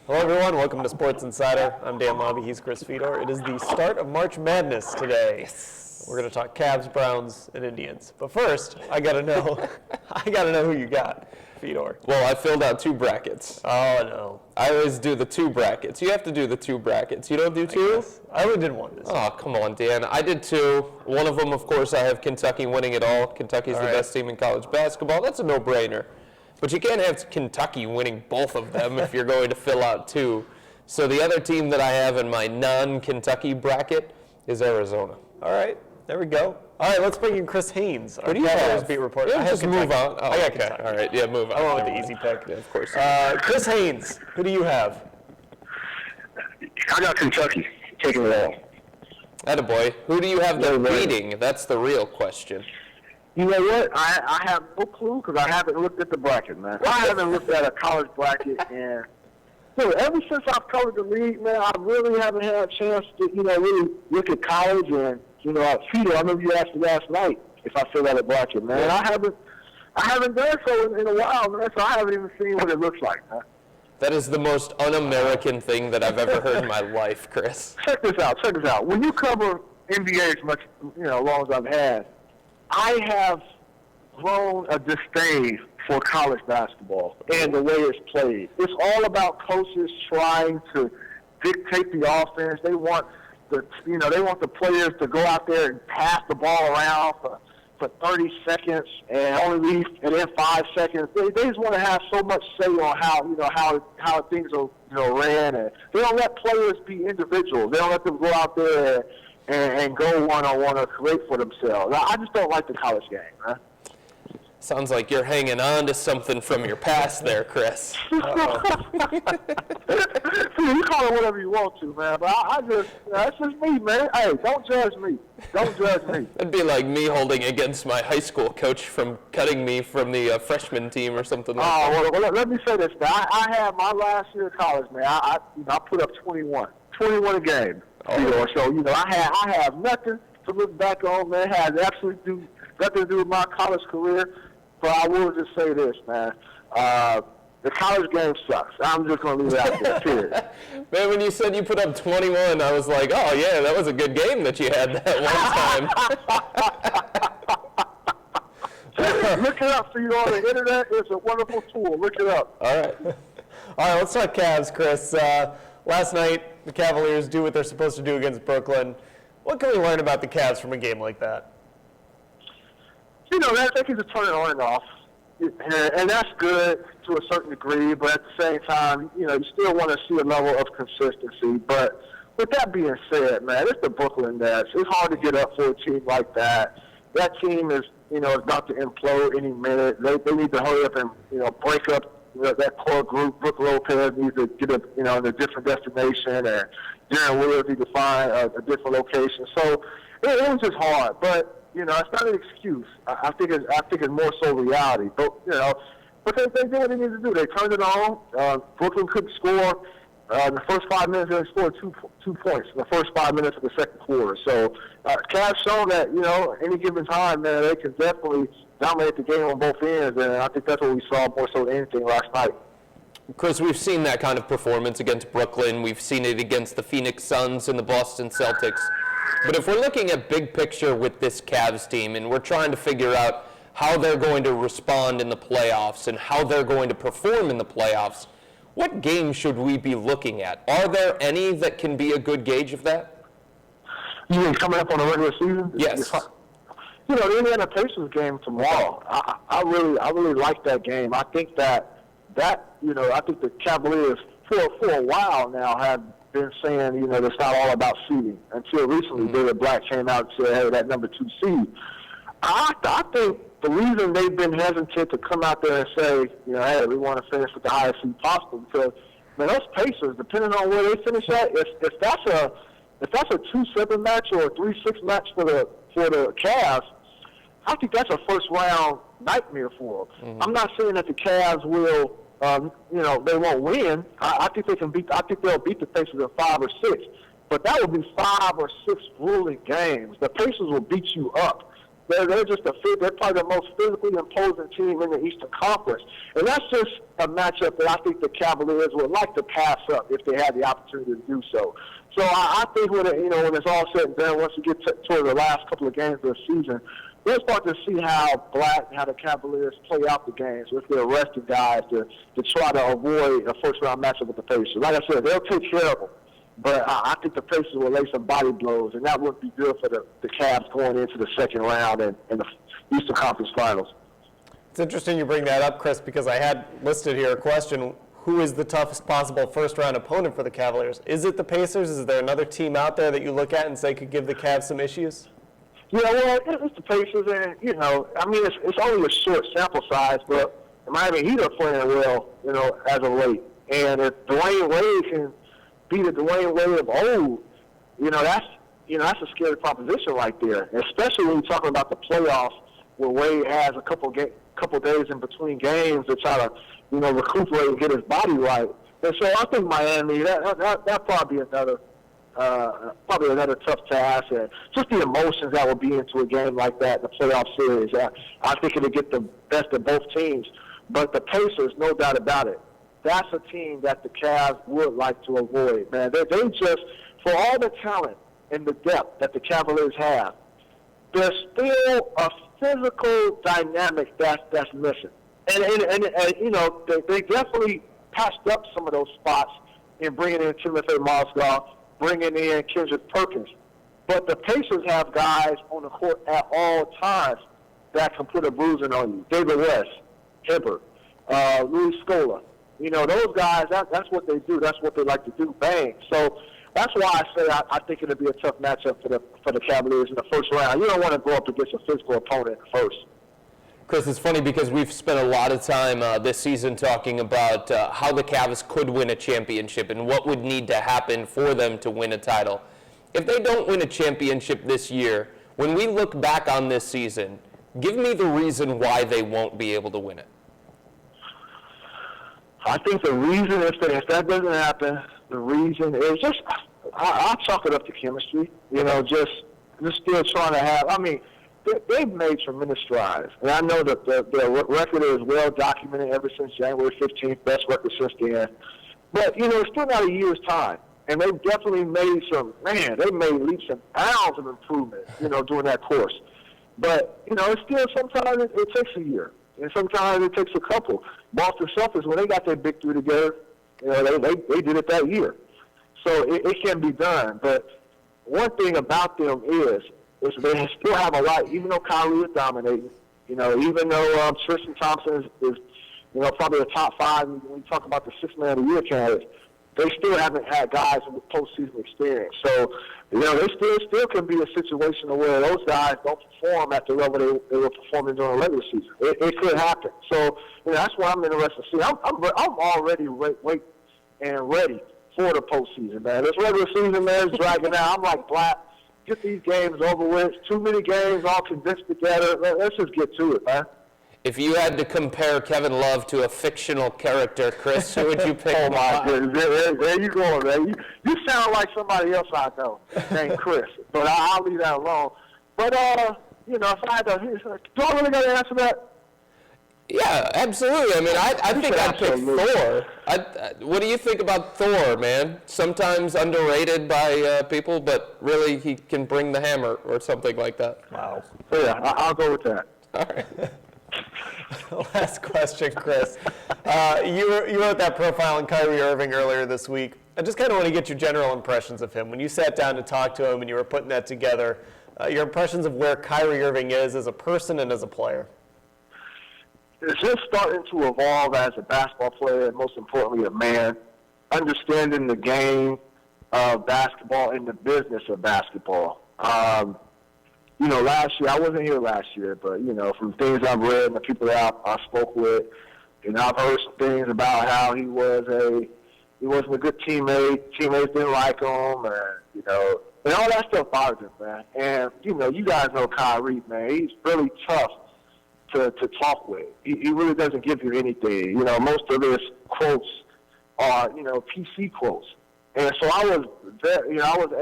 Hello, everyone. Welcome to Sports Insider. I'm Dan Labbe. He's Chris Fedor. It is the start of March Madness today. Yes. We're going to talk Cavs, Browns, and Indians. But first, I got to know who you got, Fedor. Well, I filled out two brackets. Oh, no. I always do the two brackets. You have to do the two brackets. You don't do two? I only did one this Oh, come on, Dan. I did two. One of them, of course, I have Kentucky winning it all. Kentucky's the best team in college basketball. That's a no-brainer. But you can't have Kentucky winning both of them if you're going to fill out two. So the other team that I have in my non-Kentucky bracket is Arizona. All right, there we go. All right, let's bring in Chris Haynes, our Cavaliers beat reporter. Yeah, just move on. Oh, I got okay. Kentucky. All right, yeah, move on. I went with the easy pick. Yeah, of course. Chris Haynes, who do you have? I got Kentucky taking it all. Attaboy. Who do you have them beating? That's the real question. You know what? I have no clue because I haven't looked at the bracket, man. I haven't looked at a college bracket, and ever since I've covered the league, man, I really haven't had a chance to, really look at college. And Peter, I remember you asked me last night if I filled out a bracket, man. I haven't done so in a while, man. So I haven't even seen what it looks like, man. That is the most un-American thing that I've ever heard in my life, Chris. Check this out. When you cover NBA as much, long as I've had, I have grown a disdain for college basketball and the way it's played. It's all about coaches trying to dictate the offense. They want the players to go out there and pass the ball around for 30 seconds and only leave and then 5 seconds. They just want to have so much say on how things are ran, and they don't let players be individuals. They don't let them go out there and go one-on-one or create for themselves. I just don't like the college game, man. Sounds like you're hanging on to something from your past there, Chris. See, you call it whatever you want to, man, but that's just me, man. Hey, don't judge me. It'd be like me holding against my high school coach from cutting me from the freshman team or something like that. Well, let me say this, man. I had my last year of college, man. I put up 21 a game. So, I have nothing to look back on, man. It has absolutely nothing to do with my college career. But I will just say this, man. The college game sucks. I'm just going to leave it out there, period. Man, when you said you put up 21, I was like, oh, yeah, that was a good game that you had that one time. Look it up. So you on the internet. It's a wonderful tool. Look it up. All right. Let's talk Cavs, Chris. Last night, the Cavaliers do what they're supposed to do against Brooklyn. What can we learn about the Cavs from a game like that? They can just turn it on and off. And that's good to a certain degree, but at the same time, you still want to see a level of consistency. But with that being said, man, it's the Brooklyn Nets. It's hard to get up for a team like that. That team is about to implode any minute. They need to hurry up and, break up that core group. Brook Lopez needs to get up, in a different destination, and Darren Williams needs to find a different location. So it was just hard, but it's not an excuse. I think it's more so reality. But but they did what they needed to do. They turned it on. Brooklyn couldn't score. In the first 5 minutes, they scored two points in the first 5 minutes of the second quarter. So Cavs shown that any given time, man, they can definitely dominate the game on both ends, and I think that's what we saw more so than anything last night. Chris, we've seen that kind of performance against Brooklyn. We've seen it against the Phoenix Suns and the Boston Celtics. But if we're looking at big picture with this Cavs team and we're trying to figure out how they're going to respond in the playoffs and how they're going to perform in the playoffs, what games should we be looking at? Are there any that can be a good gauge of that? You mean coming up on the regular season? Yes. The Indiana Pacers game tomorrow. I really like that game. I think that I think the Cavaliers for a while now have been saying, it's not all about seeding. Until recently, David Black came out and said, hey, that number 2 seed. I think the reason they've been hesitant to come out there and say, hey, we want to finish with the highest seed possible, because, man, those Pacers, depending on where they finish at, if that's a 2-7 match or a 3-6 match for the Cavs, I think that's a first-round nightmare for them. Mm-hmm. I'm not saying that the Cavs will, they won't win. I think they can beat. I think they'll beat the Pacers in 5 or 6. But that would be 5 or 6 grueling games. The Pacers will beat you up. They're just they're probably the most physically imposing team in the Eastern Conference. And that's just a matchup that I think the Cavaliers would like to pass up if they had the opportunity to do so. So I think when it's all said and done, once we get toward the last couple of games of the season, we'll start to see how the Cavaliers play out the games with their resting guys to try to avoid a first-round matchup with the Pacers. Like I said, they'll take care of them. But I think the Pacers will lay some body blows, and that wouldn't be good for the Cavs going into the second round and the Eastern Conference Finals. It's interesting you bring that up, Chris, because I had listed here a question. Who is the toughest possible first-round opponent for the Cavaliers? Is it the Pacers? Is there another team out there that you look at and say could give the Cavs some issues? Yeah, well, it's the Pacers, and, it's only a short sample size, but the Miami Heat are playing well, as of late. And if Dwayne Wade can be the Dwayne Wade of old, that's a scary proposition right there, especially when you're talking about the playoffs where Wade has a couple days in between games to try to, recuperate and get his body right. And so I think Miami, that probably another tough task, and just the emotions that will be into a game like that in the playoff series. I think it'll get the best of both teams. But the Pacers, no doubt about it, that's a team that the Cavs would like to avoid, man. They just, for all the talent and the depth that the Cavaliers have, there's still a physical dynamic that's missing. And they definitely patched up some of those spots in bringing in Timothy Mozgov, bringing in Kendrick Perkins. But the Pacers have guys on the court at all times that can put a bruising on you. David West, Hibbert, Louis Scola. Those guys, that's what they do. That's what they like to do, bang. So that's why I say I think it'll be a tough matchup for the Cavaliers in the first round. You don't want to go up against a physical opponent first. Chris, it's funny because we've spent a lot of time this season talking about how the Cavs could win a championship and what would need to happen for them to win a title. If they don't win a championship this year, when we look back on this season, give me the reason why they won't be able to win it. I think the reason, if that doesn't happen, the reason is just, I'll chalk it up to chemistry. Just still trying to have, they've made tremendous strides. And I know that their record is well documented ever since January 15th, best record since then. But, it's still not a year's time. And they've definitely made they made leaps and bounds of improvement, during that course. But, it's still sometimes it takes a year. And sometimes it takes a couple. Boston Celtics, when they got their big three together, they did it that year. So it can be done. But one thing about them is they still have a lot, even though Kyrie is dominating, even though Tristan Thompson is probably the top five when you talk about the sixth man of the year candidates, they still haven't had guys with postseason experience. So, they still can be a situation where those guys don't perform at the level they were performing during the regular season. It could happen. So, that's what I'm interested to see. I'm already waiting and ready for the postseason, man. This regular season, man, is dragging out. I'm like, Black, get these games over with. Too many games all condensed together. Let's just get to it, man. If you had to compare Kevin Love to a fictional character, Chris, who would you pick? Oh, my goodness. There you go, man. You sound like somebody else I know named Chris. But I'll leave that alone. But, if I had to, do I really got to answer that? Yeah, absolutely. I think I'd pick Thor. What do you think about Thor, man? Sometimes underrated by people, but really he can bring the hammer or something like that. Wow. So, yeah, I'll go with that. All right. Last question, Chris. You wrote that profile on Kyrie Irving earlier this week. I just kind of want to get your general impressions of him. When you sat down to talk to him and you were putting that together, your impressions of where Kyrie Irving is as a person and as a player. It's just starting to evolve as a basketball player and, most importantly, a man, understanding the game of basketball and the business of basketball. Last year, I wasn't here last year, but, from things I've read and the people that I spoke with, I've heard some things about how he wasn't a good teammate. Teammates didn't like him, and all that stuff bothers him, man. And, you guys know Kyrie, man. He's really tough to talk with. He really doesn't give you anything. Most of his quotes are, PC quotes. And so I was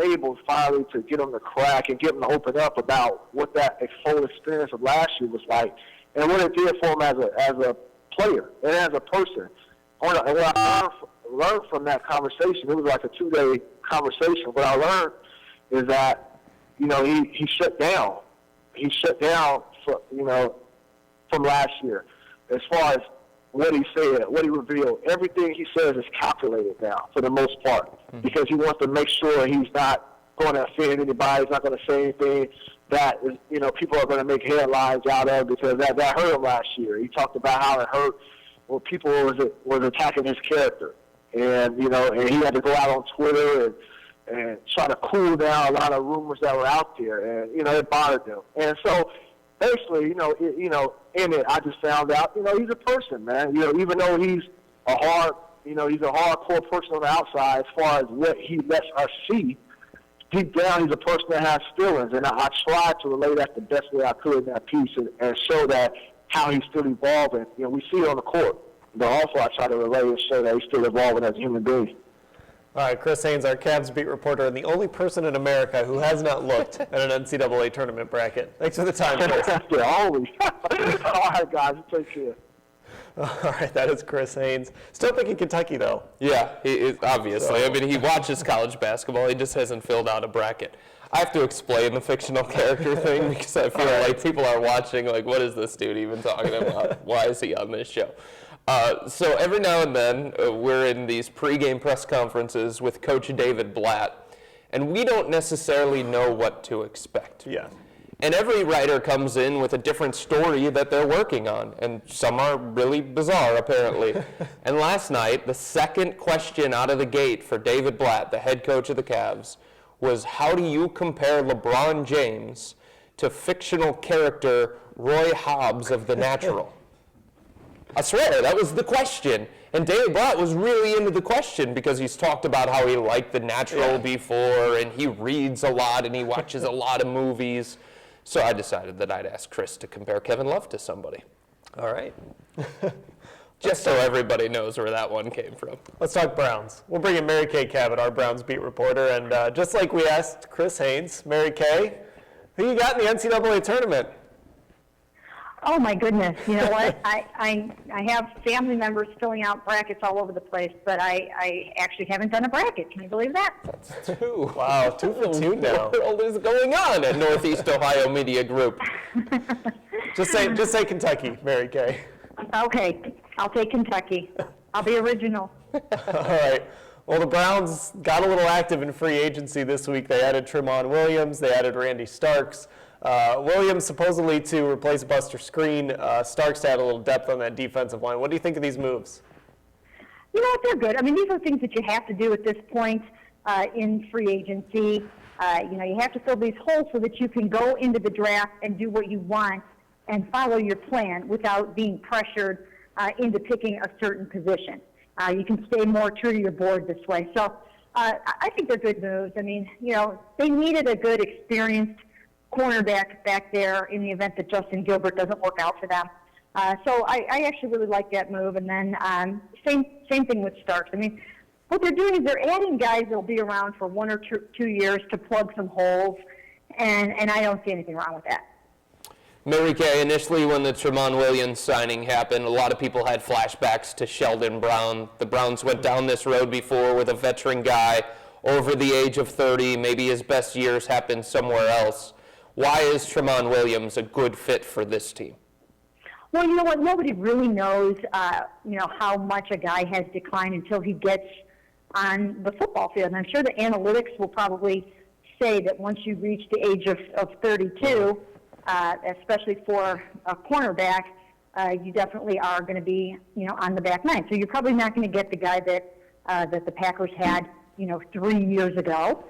able finally to get them to crack and get them to open up about what that full experience of last year was like, and what it did for him as a player and as a person. And what I learned from that conversation, it was like a 2-day conversation. What I learned is that, he shut down. He shut down from last year, as far as what he said, what he revealed. Everything he says is calculated now, for the most part, because he wants to make sure he's not going to offend anybody. He's not going to say anything that is, people are going to make headlines out of, because that hurt him last year. He talked about how it hurt when people was attacking his character, and and he had to go out on Twitter and try to cool down a lot of rumors that were out there, and it bothered him. And so basically, in it, I just found out, he's a person, man. Even though he's a hardcore person on the outside, as far as what he lets us see, deep down, he's a person that has feelings. And I tried to relay that the best way I could in that piece and show that how he's still evolving. We see it on the court, but also I try to relay and show that he's still evolving as a human being. All right, Chris Haynes, our Cavs beat reporter, and the only person in America who has not looked at an NCAA tournament bracket. Thanks for the time, Chris. Yeah, always. All right, guys, take care. All right, that is Chris Haynes. Still picking Kentucky, though. Yeah, he is, obviously. I mean, he watches college basketball. He just hasn't filled out a bracket. I have to explain the fictional character thing, because I feel like people are watching, like, what is this dude even talking about? Why is he on this show? So every now and then, we're in these pregame press conferences with Coach David Blatt, and we don't necessarily know what to expect. Yeah. And every writer comes in with a different story that they're working on, and some are really bizarre, apparently. And last night, the second question out of the gate for David Blatt, the head coach of the Cavs, was, how do you compare LeBron James to fictional character Roy Hobbs of The Natural? I swear, that was the question. And David Blatt was really into the question, because he's talked about how he liked The Natural before, and he reads a lot, and he watches a lot of movies. So I decided that I'd ask Chris to compare Kevin Love to somebody. All right. Just so everybody knows where that one came from. Let's talk Browns. We'll bring in Mary Kay Cabot, our Browns beat reporter. And just like we asked Chris Haynes, Mary Kay, who you got in the NCAA tournament? Oh my goodness! You know what? I have family members filling out brackets all over the place, but I actually haven't done a bracket. Can you believe that? That's two. Wow, 2 for 2 now. What the world is going on at Northeast Ohio Media Group? Just say Kentucky, Mary Kay. Okay, I'll take Kentucky. I'll be original. All right. Well, the Browns got a little active in free agency this week. They added Tramon Williams. They added Randy Starks. Williams supposedly to replace Buster Screen. Starks to add a little depth on that defensive line. What do you think of these moves? You know what? They're good. I mean, these are things that you have to do at this point in free agency. You have to fill these holes so that you can go into the draft and do what you want and follow your plan without being pressured into picking a certain position. You can stay more true to your board this way. So I think they're good moves. I mean, they needed a good, experienced cornerback back there in the event that Justin Gilbert doesn't work out for them. So I actually really like that move. And then same thing with Starks. I mean, what they're doing is they're adding guys that will be around for 1 or 2 years to plug some holes, and I don't see anything wrong with that. Mary Kay, initially when the Tramon Williams signing happened, a lot of people had flashbacks to Sheldon Brown. The Browns went down this road before with a veteran guy over the age of 30. Maybe his best years happened somewhere else. Why is Tramon Williams a good fit for this team? Well, you know what? Nobody really knows, how much a guy has declined until he gets on the football field. And I'm sure the analytics will probably say that once you reach the age of 32, especially for a cornerback, you definitely are going to be, on the back nine. So you're probably not going to get the guy that the Packers had 3 years ago,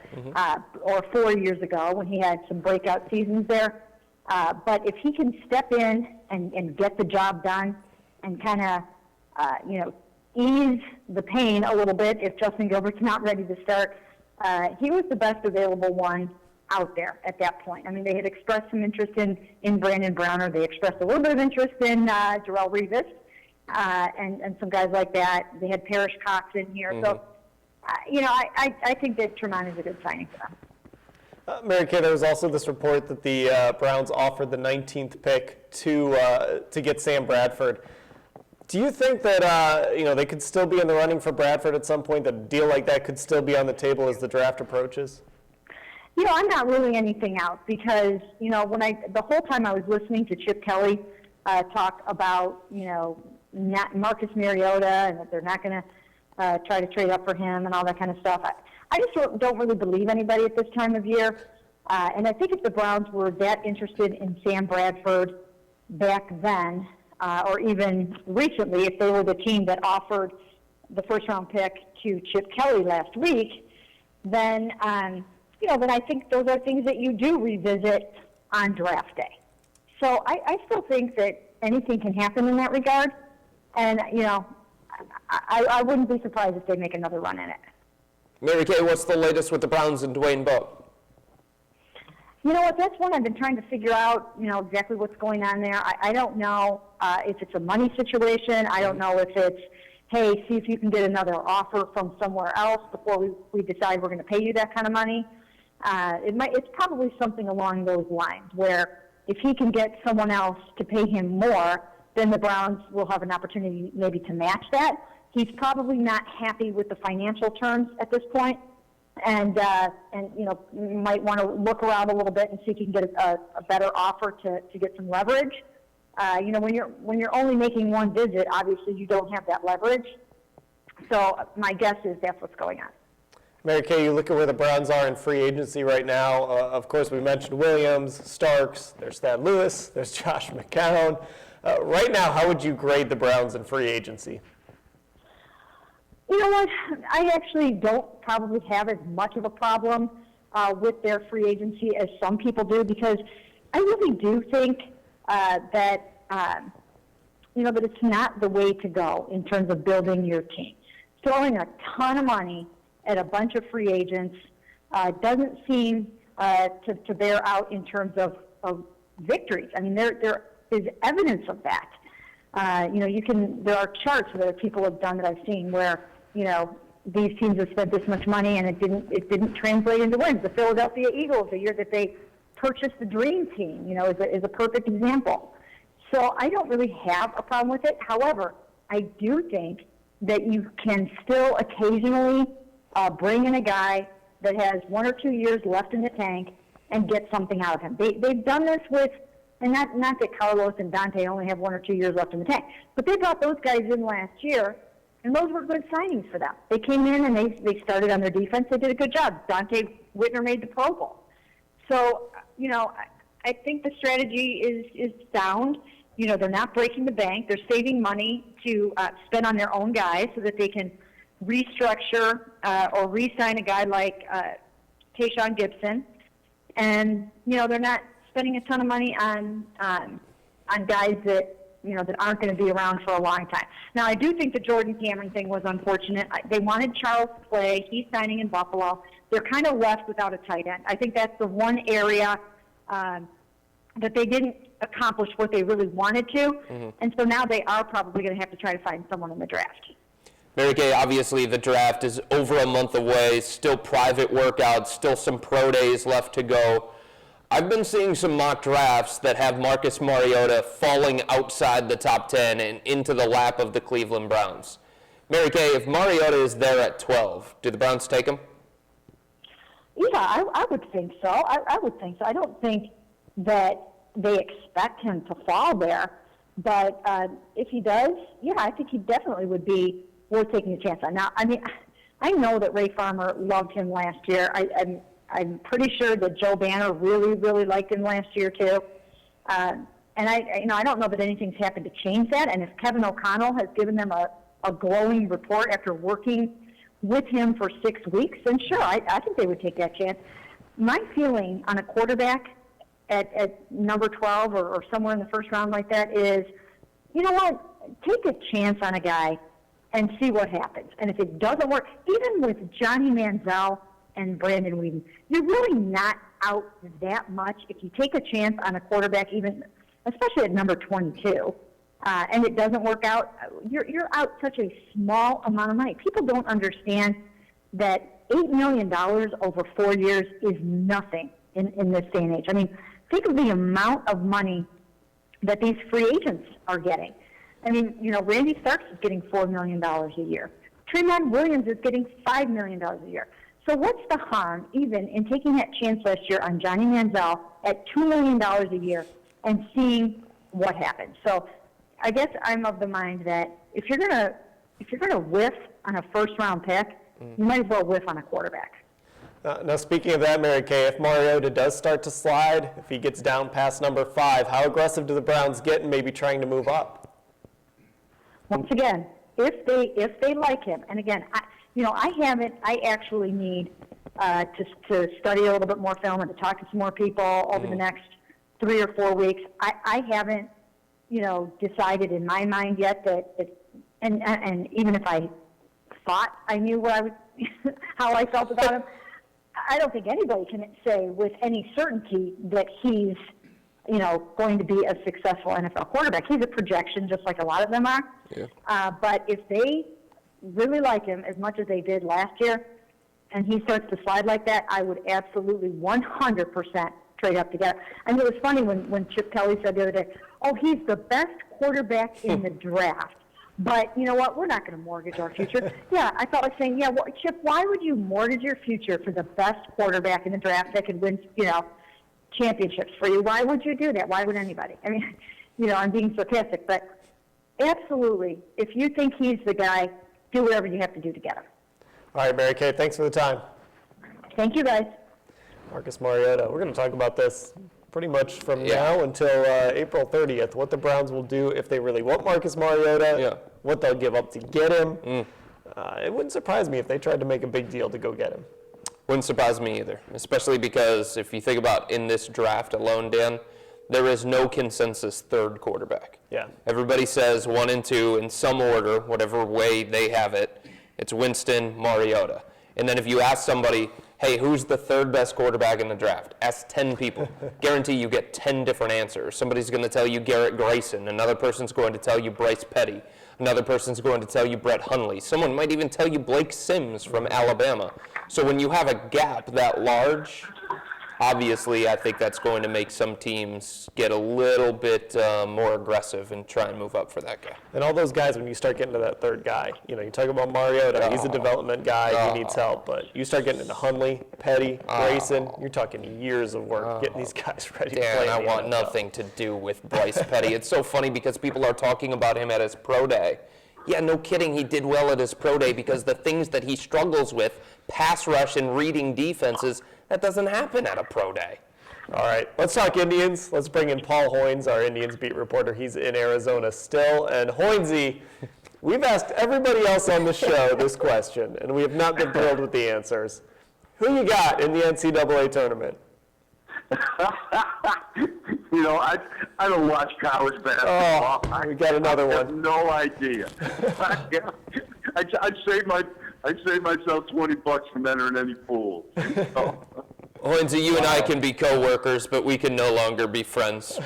or 4 years ago when he had some breakout seasons there. But if he can step in and get the job done and kind of, ease the pain a little bit if Justin Gilbert's not ready to start, he was the best available one out there at that point. I mean, they had expressed some interest in Brandon Browner. They expressed a little bit of interest in Darrelle Revis and some guys like that. They had Parrish Cox in here. So I think that Tremont is a good signing for them. Mary Kay, there was also this report that the Browns offered the 19th pick to get Sam Bradford. Do you think that they could still be in the running for Bradford at some point? That a deal like that could still be on the table as the draft approaches? I'm not ruling anything out because the whole time I was listening to Chip Kelly talk about not Marcus Mariota and that they're not going to try to trade up for him and all that kind of stuff. I just don't really believe anybody at this time of year. And I think if the Browns were that interested in Sam Bradford back then, or even recently, if they were the team that offered the first-round pick to Chip Kelly last week, then then I think those are things that you do revisit on draft day. So I still think that anything can happen in that regard, and I wouldn't be surprised if they make another run in it. Mary Kay, what's the latest with the Browns and Dwayne Bowe? You know what, that's one I've been trying to figure out, exactly what's going on there. I don't know if it's a money situation. I don't know if it's, hey, see if you can get another offer from somewhere else before we decide we're going to pay you that kind of money. It's probably something along those lines where if he can get someone else to pay him more, then the Browns will have an opportunity maybe to match that. He's probably not happy with the financial terms at this point, and might want to look around a little bit and see if he can get a better offer to get some leverage. When you're only making one visit, obviously you don't have that leverage. So my guess is that's what's going on. Mary Kay, you look at where the Browns are in free agency right now. Of course, we mentioned Williams, Starks, there's Thad Lewis, there's Josh McCown. Right now, how would you grade the Browns in free agency? You know what? I actually don't probably have as much of a problem with their free agency as some people do, because I really do think that it's not the way to go in terms of building your team. Throwing a ton of money at a bunch of free agents doesn't seem to bear out in terms of victories. I mean, there is evidence of that. There are charts that people have done that I've seen where these teams have spent this much money and it didn't translate into wins. The Philadelphia Eagles, the year that they purchased the Dream Team, is a perfect example. So I don't really have a problem with it. However, I do think that you can still occasionally bring in a guy that has 1 or 2 years left in the tank and get something out of him. They've done this with, and not that Carlos and Dante only have 1 or 2 years left in the tank, but they brought those guys in last year, and those were good signings for them. They came in and they started on their defense. They did a good job. Dante Whitner made the Pro Bowl. So, I think the strategy is sound. They're not breaking the bank. They're saving money to spend on their own guys so that they can restructure or re-sign a guy like Tayshaun Gibson. And, they're not spending a ton of money on guys that aren't going to be around for a long time. Now, I do think the Jordan Cameron thing was unfortunate. They wanted Charles to play. He's signing in Buffalo. They're kind of left without a tight end. I think that's the one area that they didn't accomplish what they really wanted to. Mm-hmm. And so now they are probably going to have to try to find someone in the draft. Mary Kay, obviously the draft is over a month away, still private workouts, still some pro days left to go. I've been seeing some mock drafts that have Marcus Mariota falling outside the top 10 and into the lap of the Cleveland Browns. Mary Kay, if Mariota is there at 12, do the Browns take him? Yeah, I would think so. I would think so. I don't think that they expect him to fall there, but if he does, yeah, I think he definitely would be worth taking a chance on. Now, I mean, I know that Ray Farmer loved him last year. I'm pretty sure that Joe Banner really, really liked him last year too. And I don't know that anything's happened to change that. And if Kevin O'Connell has given them a glowing report after working with him for 6 weeks, then sure, I think they would take that chance. My feeling on a quarterback at number 12 or somewhere in the first round like that is, you know what, take a chance on a guy and see what happens. And if it doesn't work, even with Johnny Manziel and Brandon Weeden, you're really not out that much if you take a chance on a quarterback, even especially at number 22, and it doesn't work out. You're out such a small amount of money. People don't understand that $8 million over 4 years is nothing in this day and age. I mean, think of the amount of money that these free agents are getting. I mean, Randy Starks is getting $4 million a year. Tremont Williams is getting $5 million a year. So what's the harm even in taking that chance last year on Johnny Manziel at $2 million a year and seeing what happens? So I guess I'm of the mind that if you're gonna whiff on a first-round pick, you might as well whiff on a quarterback. Now, speaking of that, Mary Kay, if Mariota does start to slide, if he gets down past number 5, how aggressive do the Browns get in maybe trying to move up? Once again, if they like him, and again, I actually need to study a little bit more film and to talk to some more people over the next 3 or 4 weeks. I haven't, decided in my mind yet and even if I thought I knew what I would, how I felt about him, I don't think anybody can say with any certainty that he's, going to be a successful NFL quarterback. He's a projection, just like a lot of them are. Yeah. But if they really like him as much as they did last year, and he starts to slide like that, I would absolutely 100% trade up together. And it was funny when Chip Kelly said the other day, oh, he's the best quarterback in the draft. But you know what? We're not going to mortgage our future. Yeah, I felt like saying, yeah, well, Chip, why would you mortgage your future for the best quarterback in the draft that could win, championships for you? Why would you do that? Why would anybody? I mean, I'm being sarcastic, but absolutely, if you think he's the guy, do whatever you have to do to get him. All right, Mary Kay, thanks for the time. Thank you, guys. Marcus Mariota. We're going to talk about this pretty much from now until April 30th, what the Browns will do if they really want Marcus Mariota, what they'll give up to get him. It wouldn't surprise me if they tried to make a big deal to go get him. Wouldn't surprise me either, especially because if you think about in this draft alone, Dan, there is no consensus third quarterback. Yeah. Everybody says 1 and 2 in some order, whatever way they have it. It's Winston, Mariota. And then if you ask somebody, hey, who's the third best quarterback in the draft? Ask 10 people. Guarantee you get 10 different answers. Somebody's going to tell you Garrett Grayson. Another person's going to tell you Bryce Petty. Another person's going to tell you Brett Hundley. Someone might even tell you Blake Sims from Alabama. So when you have a gap that large, obviously I think that's going to make some teams get a little bit more aggressive and try and move up for that guy. And all those guys, when you start getting to that third guy, you talk about Mariota, he's a development guy, he needs help, but you start getting into Hundley, Petty, Grayson, you're talking years of work getting these guys ready to play. I want nothing to do with Bryce Petty. It's so funny because people are talking about him at his pro day. Yeah, no kidding, he did well at his pro day because the things that he struggles with, pass rush and reading defenses, that doesn't happen at a pro day. All right, let's talk Indians. Let's bring in Paul Hoynes, our Indians beat reporter. He's in Arizona still. And Hoynesy, we've asked everybody else on the show this question, and we have not been thrilled with the answers. Who you got in the NCAA tournament? I don't watch college basketball. Oh, we got another one. I have no idea. I'd save myself $20 from entering any pools. Hoynesy, you and I can be co-workers, but we can no longer be friends.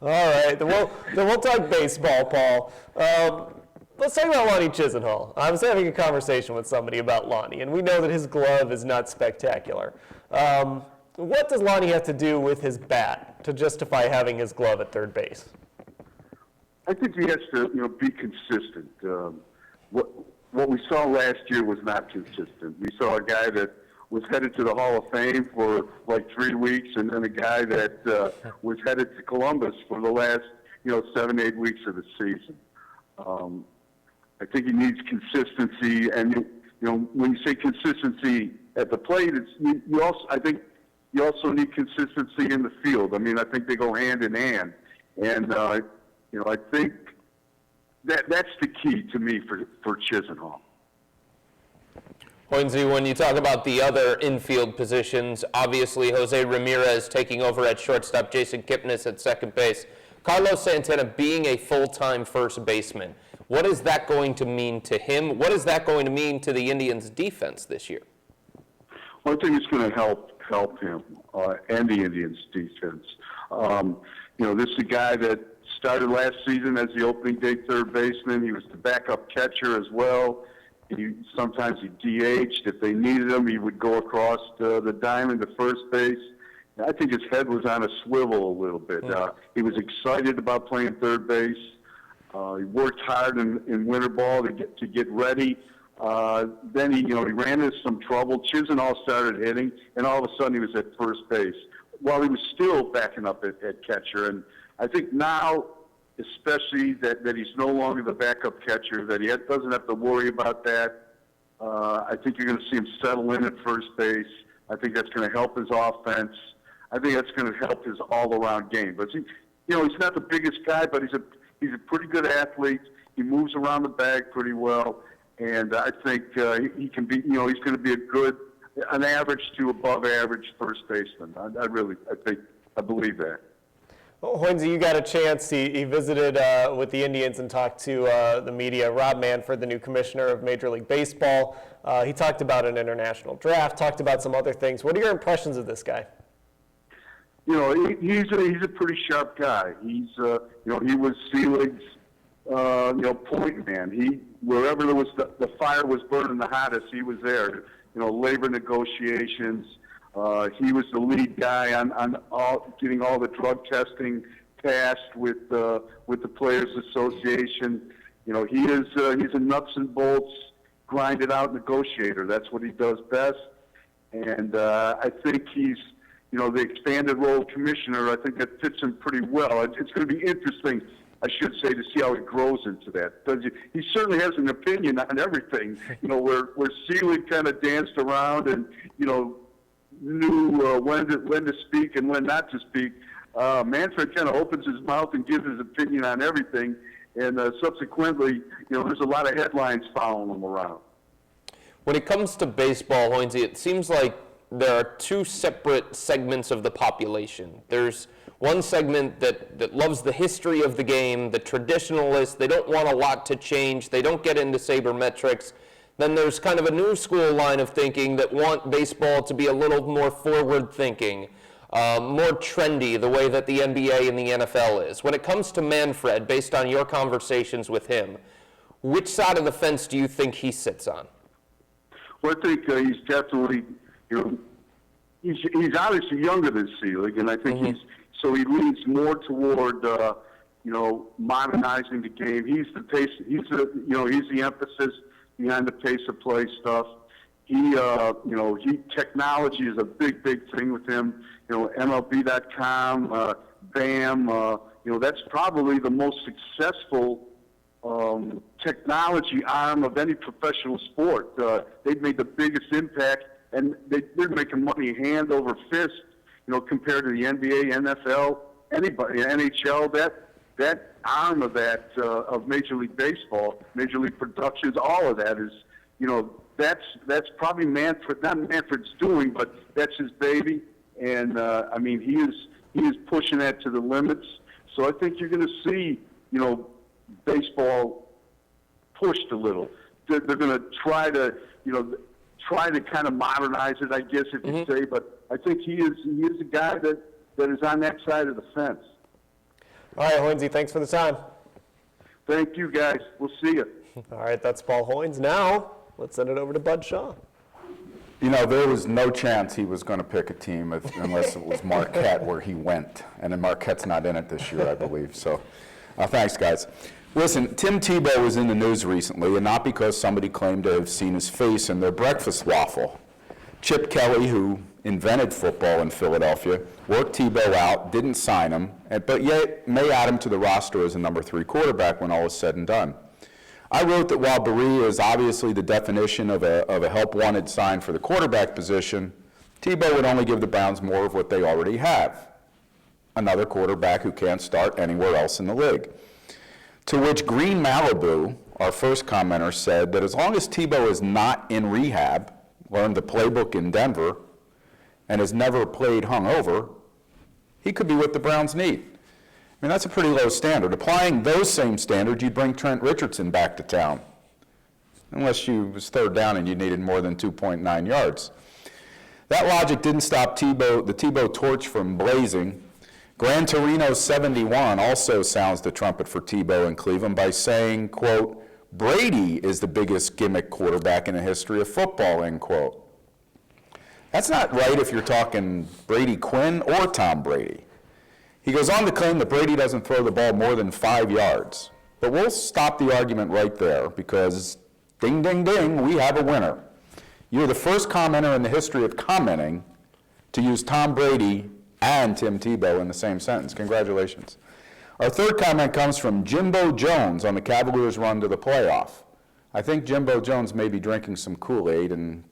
All right, then we'll talk baseball, Paul. Let's talk about Lonnie Chisenhall. I was having a conversation with somebody about Lonnie, and we know that his glove is not spectacular. What does Lonnie have to do with his bat to justify having his glove at third base? I think he has to, be consistent. What we saw last year was not consistent. We saw a guy that was headed to the Hall of Fame for like 3 weeks, and then a guy that was headed to Columbus for the last, 7-8 weeks of the season. I think he needs consistency, and when you say consistency at the plate, I think you also need consistency in the field. I mean, I think they go hand in hand, and I think that's the key to me for Chisenhall. Hoynesy, when you talk about the other infield positions, obviously Jose Ramirez taking over at shortstop, Jason Kipnis at second base, Carlos Santana being a full-time first baseman. What is that going to mean to him? What is that going to mean to the Indians' defense this year? Well, I think it's going to help him and the Indians' defense. This is a guy that started last season as the opening day third baseman. He was the backup catcher as well. Sometimes he DH'd. If they needed him, he would go across the diamond to first base. I think his head was on a swivel a little bit. He was excited about playing third base. He worked hard in winter ball to get ready. Then he ran into some trouble. Chisenhall started hitting, and all of a sudden he was at first base while he was still backing up at catcher. And I think now, especially that he's no longer the backup catcher, that he doesn't have to worry about that. I think you're going to see him settle in at first base. I think that's going to help his offense. I think that's going to help his all-around game. But he's not the biggest guy, but he's a pretty good athlete. He moves around the bag pretty well, and I think he can be. He's going to be an average to above average first baseman. I believe that. Well, Hoynes, you got a chance. He visited with the Indians and talked to the media. Rob Manfred, the new commissioner of Major League Baseball, he talked about an international draft, talked about some other things. What are your impressions of this guy? He's a pretty sharp guy. He was Selig's point man. Wherever there was the fire was burning the hottest, he was there. Labor negotiations. He was the lead guy on getting all the drug testing passed with the Players Association. He's a nuts and bolts, grind it out negotiator. That's what he does best. And I think he's the expanded role of commissioner. I think that fits him pretty well. It's going to be interesting, I should say, to see how he grows into that. He certainly has an opinion on everything. Where Selig kind of danced around and knew when to speak and when not to speak. Manfred kind of opens his mouth and gives his opinion on everything, and subsequently, there's a lot of headlines following him around. When it comes to baseball, Hoynes, it seems like there are two separate segments of the population. There's one segment that loves the history of the game, the traditionalists. They don't want a lot to change. They don't get into sabermetrics. Then there's kind of a new school line of thinking that want baseball to be a little more forward-thinking, more trendy, the way that the NBA and the NFL is. When it comes to Manfred, based on your conversations with him, which side of the fence do you think he sits on? Well, I think he's definitely, he's obviously younger than Selig, and I think he leans more toward, modernizing the game. He's the pace. He's the emphasis behind the pace of play stuff. Technology is a big thing with him. MLB.com, BAM. That's probably the most successful technology arm of any professional sport. They've made the biggest impact, and they're making money hand over fist. Compared to the NBA, NFL, anybody, NHL. That arm of that of Major League Baseball, Major League Productions, all of that is, that's probably Manfred. Not Manfred's doing, but that's his baby. And he is pushing that to the limits. So I think you're going to see, baseball pushed a little. They're going to try to kind of modernize it, I guess, if you say. But I think he is a guy that is on that side of the fence. All right, Hoynes, thanks for the time. Thank you, guys. We'll see you. All right, that's Paul Hoynes. Now, let's send it over to Bud Shaw. There was no chance he was going to pick a team unless it was Marquette where he went. And then Marquette's not in it this year, I believe. So, thanks, guys. Listen, Tim Tebow was in the news recently, and not because somebody claimed to have seen his face in their breakfast waffle. Chip Kelly, who invented football in Philadelphia, worked Tebow out, didn't sign him, but yet may add him to the roster as a number 3 quarterback when all is said and done. I wrote that while Berea is obviously the definition of a help-wanted sign for the quarterback position, Tebow would only give the Browns more of what they already have, another quarterback who can't start anywhere else in the league. To which Green Malibu, our first commenter, said that as long as Tebow is not in rehab, learned the playbook in Denver, and has never played hungover, he could be what the Browns need. That's a pretty low standard. Applying those same standards, you'd bring Trent Richardson back to town, unless you was third down and you needed more than 2.9 yards. That logic didn't stop the Tebow torch from blazing. Gran Torino 71 also sounds the trumpet for Tebow in Cleveland by saying, quote, Brady is the biggest gimmick quarterback in the history of football, end quote. That's not right if you're talking Brady Quinn or Tom Brady. He goes on to claim that Brady doesn't throw the ball more than 5 yards. But we'll stop the argument right there because ding, ding, ding, we have a winner. You're the first commenter in the history of commenting to use Tom Brady and Tim Tebow in the same sentence. Congratulations. Our third comment comes from Jimbo Jones on the Cavaliers' run to the playoff. I think Jimbo Jones may be drinking some Kool-Aid, and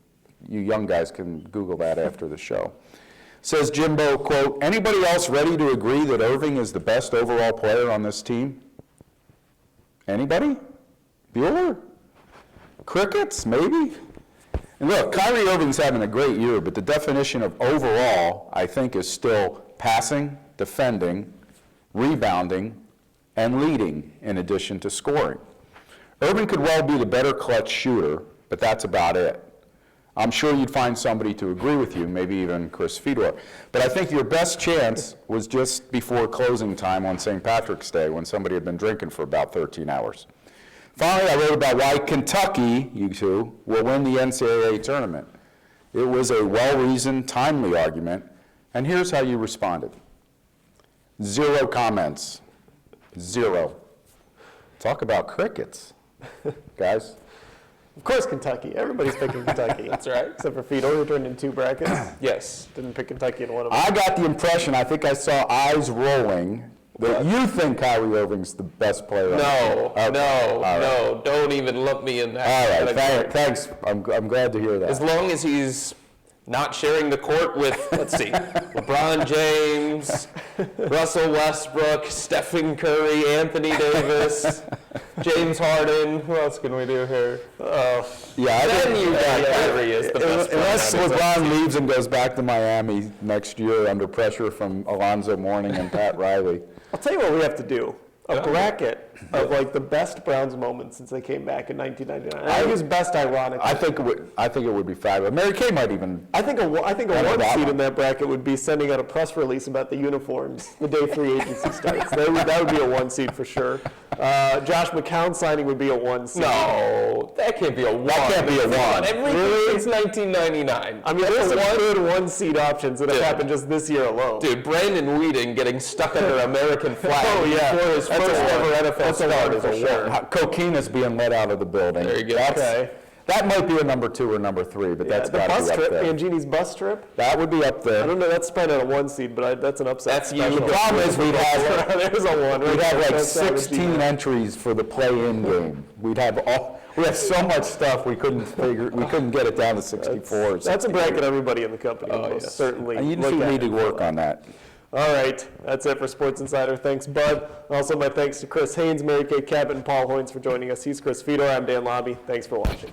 you young guys can Google that after the show. Says Jimbo, quote, anybody else ready to agree that Irving is the best overall player on this team? Anybody? Bueller? Crickets, maybe? And look, Kyrie Irving's having a great year, but the definition of overall, I think, is still passing, defending, rebounding, and leading in addition to scoring. Irving could well be the better clutch shooter, but that's about it. I'm sure you'd find somebody to agree with you, maybe even Chris Fedor. But I think your best chance was just before closing time on St. Patrick's Day when somebody had been drinking for about 13 hours. Finally, I wrote about why Kentucky, you two, will win the NCAA tournament. It was a well-reasoned, timely argument, and here's how you responded. 0 comments. 0. Talk about crickets, guys. Of course, Kentucky. Everybody's picking Kentucky. That's right. Except for Fedor, who turned in 2 brackets. Yes. Didn't pick Kentucky in one of them. I got the impression, I think I saw eyes rolling, that you think Kyrie Irving's the best player on the team. No, Okay. no, All right. no, don't even lump me in that All right, category. thanks. I'm glad to hear that. As long as he's not sharing the court with, let's see, LeBron James, Russell Westbrook, Stephen Curry, Anthony Davis, James Harden. Who else can we do here? Yeah, Then you got Kyrie as the best player unless on his own LeBron team. leaves and goes back to Miami next year under pressure from Alonzo Mourning and Pat Riley. I'll tell you what we have to do. A bracket of like the best Browns moments since they came back in 1999. I use best ironically. I think it would be fabulous. Mary Kay might even. I think a know one that seed one. in that bracket would be sending out a press release about the uniforms the day free agency starts. That would be a 1 seed for sure. Josh McCown signing would be a 1 seed. No, that can't be a 1. That can't be a 1. Everything since 1999. I mean, there's some good 1 seed options that have Dude. happened just this year alone. Dude, Brandon Whedon getting stuck under American flag Oh, yeah. before his That's first a ever one. NFL That's a start one is for a sure. one. Coquine is being let out of the building. There you go. Okay. That might be a number 2 or number 3, but that's The got to bus be up trip, there. Mangini's bus trip. That would be up I there. don't know, that's probably not a 1 seed, but that's an upset. That's you. special. The problem is we'd have There's a 1. we'd have like That's savage 16 email. entries for the play-in game. We have so much stuff we couldn't get it down to 64. That's a bracket everybody in the company will most yes. certainly And you look at need to and work fill out. on that. All right, that's it for Sports Insider. Thanks, Bud. Also, my thanks to Chris Haynes, Mary Kay Cabot, and Paul Hoynes for joining us. He's Chris Fedor. I'm Dan Labbe. Thanks for watching.